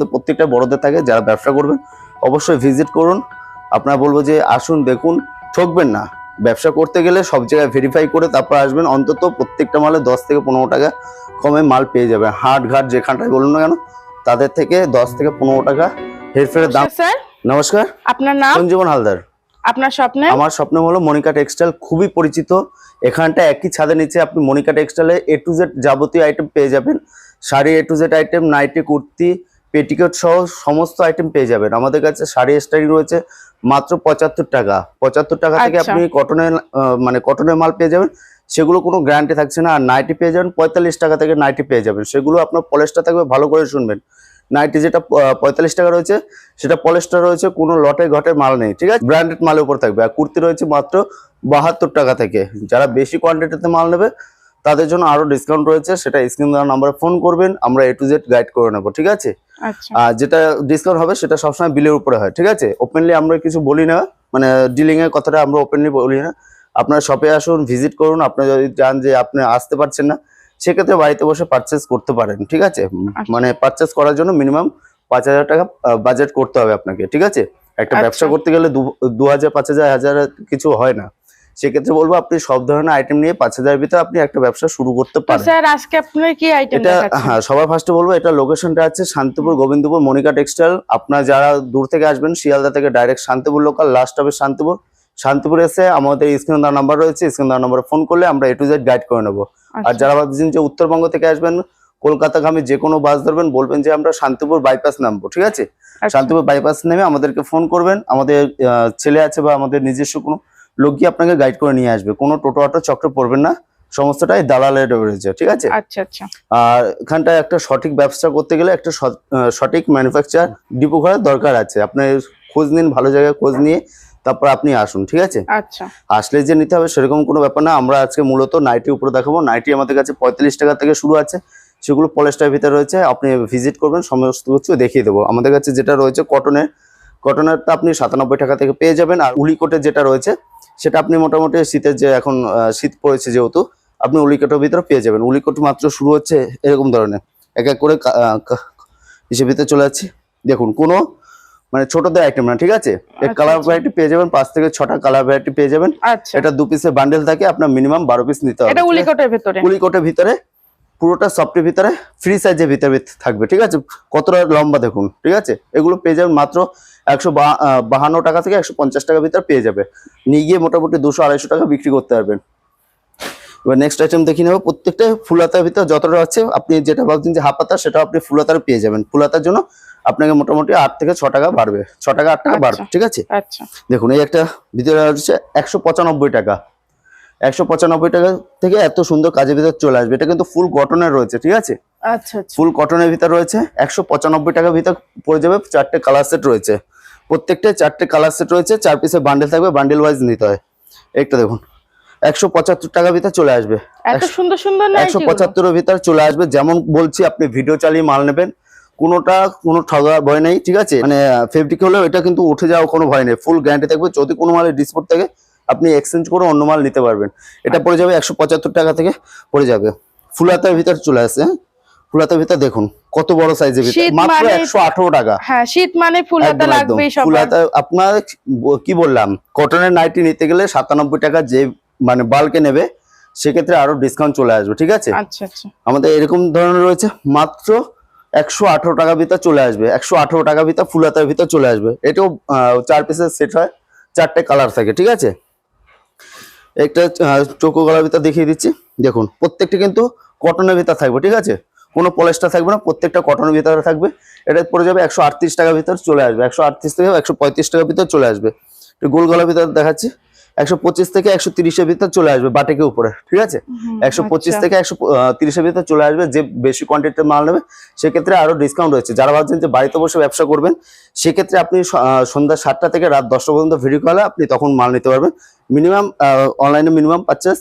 প্রত্যেকটা বড়দের থাকে, যারা ব্যবসা করবেন অবশ্যই ভিজিট করুন। আপনারা বলবো যে আসুন, দেখুন, ঠকবেন না। ব্যবসা করতে গেলে সব জায়গায় ভেরিফাই করে তারপর আসবেন। অন্তত প্রত্যেকটা মালে 10 থেকে 15 টাকা কমে মাল পেয়ে যাবেন। হাট ঘাট যেখানটায় বলুন না কেন, তাদের থেকে 10 থেকে 15 টাকা হেরফেরের দাম। স্যার নমস্কার, আপনার নাম? সঞ্জীবন হালদার। আপনার স্বপ্নে? আমার স্বপ্ন হলো মনিকা টেক্সটাইল, খুবই পরিচিত। এখানটা একই ছাদের নিচে আপনি মনিকা টেক্সটাইলে A to Z যাবতীয় আইটেম পেয়ে যাবেন। Sari A to Z item, nightie, kurti, petticoat সহ সমস্ত আইটেম পেয়ে যাবেন। আমাদের কাছে শাড়ি স্টাইল রয়েছে মাত্র 75 টাকা। 75 টাকা থেকে আপনি কটনের মাল পেয়ে যাবেন, সেগুলো কোনো গ্যারান্টি থাকছে না। আর নাইটি পেয়ে যাবেন 45 টাকা থেকে, নাইটি পেয়ে যাবেন, সেগুলো আপনার পলিশটা থাকবে। ভালো করে শুনবেন, নাইটি যেটা 45 টাকা রয়েছে সেটা পলিস্টার রয়েছে, কোনো লটে ঘটে মাল নেই, ঠিক আছে? ব্র্যান্ডেড মালের উপর থাকবে। আর কুর্তি রয়েছে মাত্র 72 টাকা থেকে। যারা বেশি কোয়ান্টিটিতে মাল নেবে তাদের জন্য আরো ডিসকাউন্ট রয়েছে, সেটা স্ক্রিন দেওয়া নাম্বারে ফোন করবেন, আমরা A to Z গাইড করে নেবো, ঠিক আছে? আর যেটা ডিসকাউন্ট হবে সেটা সবসময় বিলের উপরে হয়, ঠিক আছে? ওপেনলি আমরা কিছু বলি না, মানে ডিলিং এর কথাটা আমরা ওপেনলি বলি না। আপনারা শপে আসুন, ভিজিট করুন। আপনারা যদি চান যে আপনি আসতে পারছেন না, সেক্ষেত্রে বাড়িতে বসে পারচেস করতে পারেন, ঠিক আছে? মানে পারচেস করার জন্য মিনিমাম 5,000 টাকা বাজেট করতে হবে আপনাকে, ঠিক আছে? একটা ব্যবসা করতে গেলে 2,000, 5,000, 1,000 কিছু হয় না। সেক্ষেত্রে বলবো আপনি সব ধরনের আইটেম নিয়ে 5,000 ভিতরে আপনি একটা ব্যবসা শুরু করতে পারেন। স্যার আজকে আপনার কি আইটেম দেখাচ্ছেন? হ্যাঁ, সবার ফার্স্টে বলবো এটা লোকেশনটা আছে শান্তিপুর, গোবিন্দপুর, মনিকা টেক্সটাইল। আপনারা যারা দূর থেকে আসবেন, শিয়ালদা থেকে ডাইরেক্ট শান্তিপুর লোকাল, লাস্ট হবে শান্তিপুর। শান্তিপুর এসে আমাদের স্ক্রিন দেওয়া নাম্বার রয়েছে, স্ক্রিন দেওয়া নাম্বারে ফোন করলে আমরা A to Z গাইড করে নেবো। আর যারা ভাবছেন যে উত্তরবঙ্গ থেকে আসবেন, কলকাতাগামী যে কোনো বাস ধরবেন, বলবেন যে আমরা শান্তিপুর বাইপাস নামবো, ঠিক আছে? শান্তিপুর বাইপাস নেমে আমাদেরকে ফোন করবেন। আমাদের ছেলে আছে বা আমাদের নিজস্ব কোনো লোক গিয়ে আপনাকে গাইড করে নিয়ে আসবে। কোনো টোটো অটো চক্রে পড়বেন না, সমস্তটাই দালালের রয়েছে, ঠিক আছে? আর এখানটায় একটা সঠিক ব্যবসা করতে গেলে একটা সঠিক ম্যানুফ্যাকচার ডিপো ঘরের দরকার আছে। আপনি খোঁজ নিন, ভালো জায়গায় খোঁজ নিয়ে তারপর আপনি আসুন, ঠিক আছে? আসলে যে নিতে হবে সেরকম কোনো ব্যাপার না। আমরা আজকে মূলত নাইটি উপরে দেখাবো। নাইটি আমাদের কাছে 45 টাকা থেকে শুরু আছে, সেগুলো পলিস্টারের ভিতরে রয়েছে। আপনি ভিজিট করবেন, সমস্ত কিছু দেখিয়ে দেবো। আমাদের কাছে যেটা রয়েছে কটনেরটা আপনি 97 টাকা থেকে পেয়ে যাবেন। আর উলিকোটের যেটা রয়েছে সেটা আপনি মোটামুটি শীতের যে এখন শীত পড়েছে যেহেতু, আপনি উলিকোটের ভিতরে পেয়ে যাবেন। উলিকোট মাত্র শুরু হচ্ছে এরকম ধরনের, এক এক করে হিসেবে ভিতরে চলে যাচ্ছে। দেখুন, কোনো মানে ছোটদের আইটেম না, ঠিক আছে? কালার ভ্যারাইটি পেয়ে যাবেন, 5 থেকে 6টা কালার ভ্যারাইটি পেয়ে যাবেন। এটা 2 পিসের বান্ডেল থাকে, আপনার মিনিমাম 12 পিস নিতে হবে। এটা উলিকোটের ভিতরে পুরোটা সফটের ভিতরে ফ্রি সাইজের ভিতরে থাকবে, ঠিক আছে? কতটা লম্বা দেখুন, ঠিক আছে? এগুলো পেয়ে যাবেন মাত্র 152 টাকা থেকে 150 টাকার ভিতরে পেয়ে যাবে। নিয়ে গিয়ে মোটামুটি 200-250 টাকা বিক্রি করতে পারবেন। এবার নেক্সট আইটেম দেখে নেবো। প্রত্যেকটা ফুলাতার ভিতরে যতটা আছে, আপনি যেটা ভাবছেন যে হাফ হাতা, সেটা আপনি ফুলাতার পেয়ে যাবেন। ফুলাতার জন্য আপনাকে মোটামুটি 8 থেকে 6 টাকা বাড়বে, 6 টাকা 8 টাকা বাড়বে, ঠিক আছে? দেখুন, এই একটা ভিতরে হচ্ছে 195 টাকা। 195 টাকা থেকে এত সুন্দর কাজের ভিতর চলে আসবে। এটা কিন্তু ফুল কটনের রয়েছে, ঠিক আছে? ফুল কটনের ভিতর রয়েছে। 195 টাকার ভিতর পড়ে যাবে। 4টে কালার সেট রয়েছে, প্রত্যেকটা 4টে কালার সেট রয়েছে। 4 পিসের বান্ডেল থাকবে, বান্ডেল ওয়াইজ নিতে হয়। একটা দেখুন 175 টাকার ভিতর চলে আসবে। এত সুন্দর সুন্দর 175 এর ভিতর চলে আসবে। যেমন বলছি, আপনি ভিডিও চালিয়ে মাল নেবেন, কোনো ঠগার ভয় নেই, ঠিক আছে? মানে ফেব্রিক হলেও এটা কিন্তু উঠে যাওয়ার কোনো ভয় নেই, ফুল গ্যারান্টি থাকবে। যদি কোনো মালের ডিসপুট থাকে আপনি এক্সচেঞ্জ করে অন্য মাল নিতে পারবেন। এটা পড়ে যাবে 175 টাকা থেকে পড়ে যাবে। ফুলাতার ভিতর চলে আসে। ফুলাতার ভিতর দেখুন কত বড় সাইজের ভিতর, মাত্র 118 টাকা। হ্যাঁ, শীত মানে ফুলাতা লাগবেই সবার। ফুলাতা আপনার কি বললাম, কটনের নাইটি নিতে গেলে 97 টাকা, যে মানে বাল্কে নেবে সেক্ষেত্রে আরো ডিসকাউন্ট চলে আসবে, ঠিক আছে? আমাদের এরকম ধরনের রয়েছে, মাত্র 118 টাকার ভিতর চলে আসবে। 118 টাকার ভিতর ফুলাতার ভিতর চলে আসবে। এটাও 4 পিসের সেট হয়, 4টে কালার থাকে, ঠিক আছে? একটা চোকো গলার ভিতর দেখিয়ে দিচ্ছি। দেখুন, প্রত্যেকটা কিন্তু কটনের ভিতর থাকবে, ঠিক আছে? কোনো পলিস্টার থাকবে না, প্রত্যেকটা কটনের ভিতরে থাকবে। এটা পড়ে যাবে 138 টাকার ভিতর চলে আসবে। 138 থেকে 135 টাকার ভিতর চলে আসবে। গোল গলার ভিতর দেখাচ্ছি, 125 থেকে 130 এর ভিতর চলে আসবে বাটিকের উপরে, ঠিক আছে? 125 থেকে 130 এর ভিতর চলে আসবে। যে বেশি কোয়ান্টিটির মাল নেবে সেক্ষেত্রে আরো ডিসকাউন্ট রয়েছে। যারা ভাবছেন যে বাড়িতে বসে ব্যবসা করবেন, সেক্ষেত্রে আপনি সন্ধ্যা 7টা থেকে রাত 10টা পর্যন্ত ভিডিও কলে আপনি তখন মাল নিতে পারবেন। মিনিমাম অনলাইনে মিনিমাম পারচেস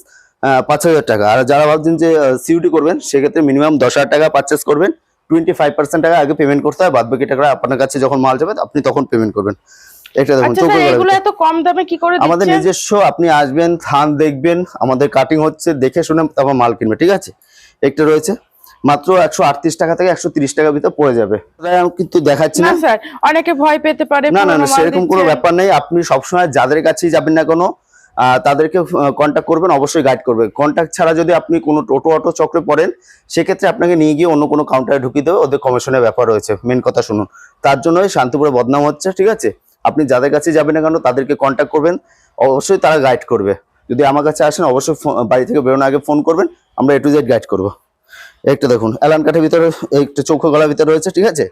5,000 টাকা। আর যারা ভাবছেন যে সিউটি করবেন, সেক্ষেত্রে মিনিমাম 10,000 টাকা পারচেস করবেন। 25% টাকা আগে পেমেন্ট করতে হয়, বাদ বাকি টাকা আপনার কাছে যখন মাল যাবে আপনি তখন পেমেন্ট করবেন। এটা দেখুন, এগুলো এত কম দামে কি করে দিচ্ছেন? আমাদের নিজস্ব, আপনি আসবেন, থান দেখবেন, আমাদের কাটিং হচ্ছে, দেখে শুনে তারপর মাল কিনবে, ঠিক আছে? একটা রয়েছে মাত্র 138 টাকা থেকে 130 টাকার ভিতর পড়ে যাবে। তাই আমি কিন্তু দেখাচ্ছি না না স্যার, অনেকে ভয় পেতে পারে, না না পুরোনো না মাল সেরকম কোনো দিচ্ছেন। ব্যাপার নেই। আপনি সবসময় যাদের কাছেই যাবেন না কোনো তাদেরকে কন্ট্যাক্ট করবেন, অবশ্যই গাইড করবে। কন্ট্যাক্ট ছাড়া যদি আপনি কোনো টোটো অটো চক্রে পড়েন, সেক্ষেত্রে আপনাকে নিয়ে গিয়ে অন্য কোনো কাউন্টারে ঢুকিয়ে দেবে, ওদের কমিশনের ব্যাপার রয়েছে। মেন কথা শুনুন, তার জন্যই শান্তিপুরে বদনাম হচ্ছে, ঠিক আছে? আপনি যাদের কাছে যাবেন না কেন তাদেরকে কন্ট্যাক্ট করবেন, অবশ্যই তারা গাইড করবে। যদি আমার কাছে আসেন অবশ্যই বাড়ি থেকে বেরোনোর আগে ফোন করবেন, আমরা A to Z গাইড করবো। একটা দেখুন অ্যালান কাঠের ভিতরে একটা চৌকো গলার ভিতরে রয়েছে, ঠিক আছে?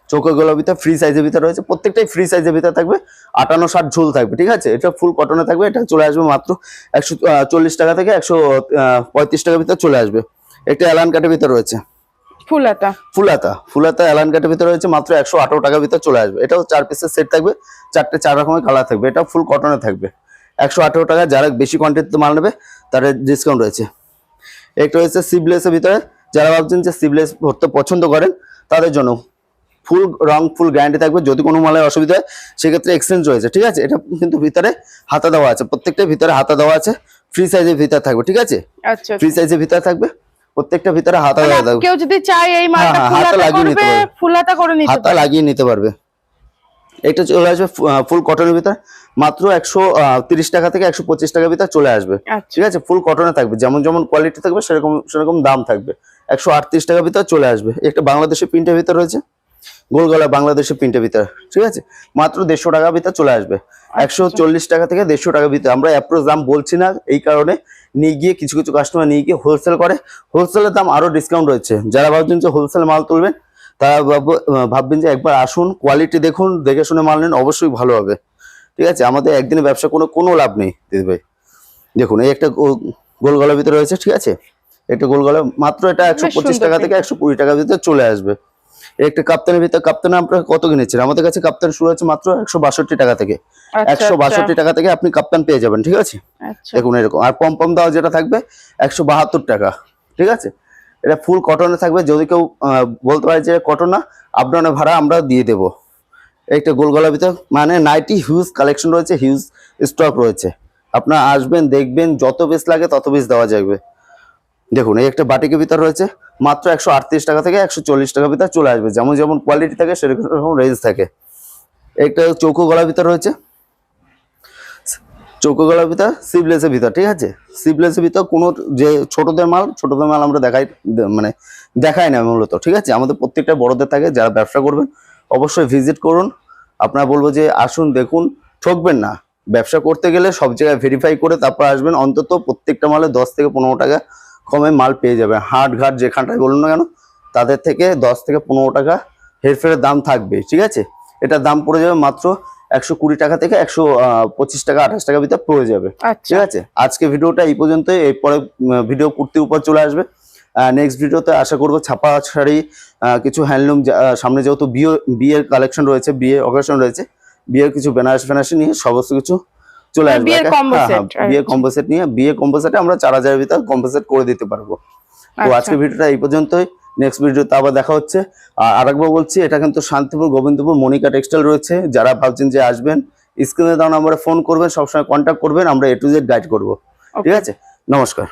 চৌকো গলার ভিতরে ফ্রি সাইজের ভিতরে রয়েছে, প্রত্যেকটাই ফ্রি সাইজের ভিতরে থাকবে, 58-60 ঝুল থাকবে, ঠিক আছে? এটা ফুল কটনে থাকবে। এটা চলে আসবে মাত্র 140 টাকা থেকে 135 টাকার ভিতরে চলে আসবে। একটা অ্যালান কাঠের ভিতরে রয়েছে ফুলাতা অ্যালান কাঠের ভিতরে রয়েছে, মাত্র 118 টাকার ভিতরে চলে আসবে। এটাও 4 পিসের সেট থাকবে, 4 রকমের কালার থাকবে। এটা ফুল কটনে থাকবে 118 টাকা। যারা বেশি কোয়ান্টিটিতে মাল নেবে তাদের ডিসকাউন্ট রয়েছে। একটা রয়েছে সিবলেসের ভিতরে, যারা ভাবছেন যে সিবলেস ভরতে পছন্দ করেন তাদের জন্য ফুল রং ফুল গ্যারান্টি থাকবে। যদি কোনো মালের অসুবিধা হয় সেক্ষেত্রে এক্সচেঞ্জ রয়েছে, ঠিক আছে? এটা কিন্তু ভিতরে হাতা দেওয়া আছে, প্রত্যেকটা ভিতরে হাতা দেওয়া আছে, ফ্রি সাইজের ভিতরে থাকবে, ঠিক আছে? আচ্ছা, ফ্রি সাইজের ভিতরে থাকবে, প্রত্যেকটা ভিতরে হাতা দেওয়া থাকবে। কেউ যদি চায় এই মালটা হ্যাঁ, হাতা লাগিয়ে নিতে পারবে, ফুলাতা করে নিতে হাতা পারবে। লাগিয়ে নিতে পারবে। এটা চলে আসবে ফুল কটনের ভিতরে, মাত্র 130 টাকা থেকে 125 টাকার ভিতরে চলে আসবে, আচ্ছা, ঠিক আছে? ফুল কটনে থাকবে, যেমন যেমন কোয়ালিটি থাকবে সেরকম সেরকম দাম থাকবে। 138 টাকার ভিতরে চলে আসবে। একটা বাংলাদেশি প্রিন্টের ভিতরে রয়েছে, গোল গলা বাংলাদেশি প্রিন্টের ভিতরে, ঠিক আছে? মাত্র 150 টাকার ভিতরে চলে আসবে। 140 টাকা থেকে 150 টাকার ভিতরে। আমরা অ্যাপ্রোচ দাম বলছি না, এই কারণে নিয়ে গিয়ে কিছু কিছু কাস্টমার নিয়ে গিয়ে হোলসেল করে, হোলসেলের দাম আরো ডিসকাউন্ট রয়েছে। যারা ভাবছেন যে হোলসেল মাল তুলবেন তারা ভাববেন যে একবার আসুন, কোয়ালিটি দেখুন, দেখে শুনে মাল নেন, অবশ্যই ভালো হবে, ঠিক আছে? আমাদের একদিনে ব্যবসা কোনো লাভ নেই দিদি ভাই। দেখুন এই একটা গোল গলার ভিতরে রয়েছে, ঠিক আছে? একটা গোল গলা, মাত্র এটা 125 টাকা থেকে 120 টাকার ভিতরে চলে আসবে। একটা কাপ্তানের ভিতরে, কাপ্তানে আপনারা কত কিনেছেন? আমাদের কাছে কাপ্তান শুরু হচ্ছে মাত্র 162 টাকা থেকে। 162 টাকা থেকে আপনি কাপ্তান পেয়ে যাবেন, ঠিক আছে? দেখুন এরকম। আর পম দাও যেটা থাকবে 172 টাকা, ঠিক আছে? এটা ফুল কটনে থাকবে। যদি কেউ বলতে পারে যে কটন না, আপনার ভাড়া আমরা দিয়ে দেবো। একটা গোল গলার ভিতরে মানে নাইটি হিউজ কালেকশন রয়েছে, হিউজ স্টক রয়েছে। আপনারা আসবেন, দেখবেন, যত পিস লাগে তত পিস দেওয়া যাবে। দেখুন এই একটা বাটিকের ভিতর রয়েছে, মাত্র 138 টাকা থেকে 140 টাকার ভিতরে চলে আসবে। যেমন যেমন কোয়ালিটি থাকে সেরকম রেঞ্জ থাকে। একটা চৌকো গলার ভিতর রয়েছে, চৌকো গলার ভিতর সিবলেসের ভিতর, ঠিক আছে? সিবলেসের ভিতর কোনো যে ছোটদের মাল আমরা দেখাই না মূলত, ঠিক আছে? আমাদের প্রত্যেকটা বড়দের থাকে। যারা ব্যবসা করবেন অবশ্যই ভিজিট করুন। আপনারা বলবো যে আসুন, দেখুন, ঠকবেন না। ব্যবসা করতে গেলে সব জায়গায় ভেরিফাই করে তারপর আসবেন। অন্তত প্রত্যেকটা মালে 10 থেকে 15 টাকা কমে মাল পেয়ে যাবে। হাট ঘাট যেখানটায় বলুন না কেন, তাদের থেকে 10 থেকে 15 টাকা হেরফেরের দাম থাকবে, ঠিক আছে? এটার দাম পড়ে যাবে মাত্র 120 টাকা থেকে 125 টাকা 28 টাকার ভিতরে পড়ে যাবে, ঠিক আছে? আজকে ভিডিওটা এই পর্যন্ত। এরপরে ভিডিও কুর্তির উপর চলে আসবে। নেক্সট ভিডিওতে আশা করবো ছাপা শাড়ি, কিছু হ্যান্ডলুম, সামনে যেহেতু বিয়ের কালেকশন রয়েছে, বিয়ে অকেশন রয়েছে, বিয়ের কিছু বেনারসি নিয়ে সমস্ত কিছু চলে আসবে। বিয়ে কম্বো সেট নিয়ে, বিয়ে কম্বো সেটে আমরা 4000 এর ভিতরে কম্বো সেট করে দিতে পারবো। তো আজকে ভিডিওটা এই পর্যন্তই। নেক্সট ভিডিওতে আবার দেখা হচ্ছে। আর আরেকবার বলছি, এটা কিন্তু শান্তিপুর গোবিন্দপুর মনিকা টেক্সটাইল রয়েছে। যারা ভাবছেন যে আসবেন, স্ক্রিনে দেওয়া নম্বরে ফোন করবেন, সবসময় কন্ট্যাক্ট করবেন, আমরা A to Z গাইড করবো, ঠিক আছে? নমস্কার।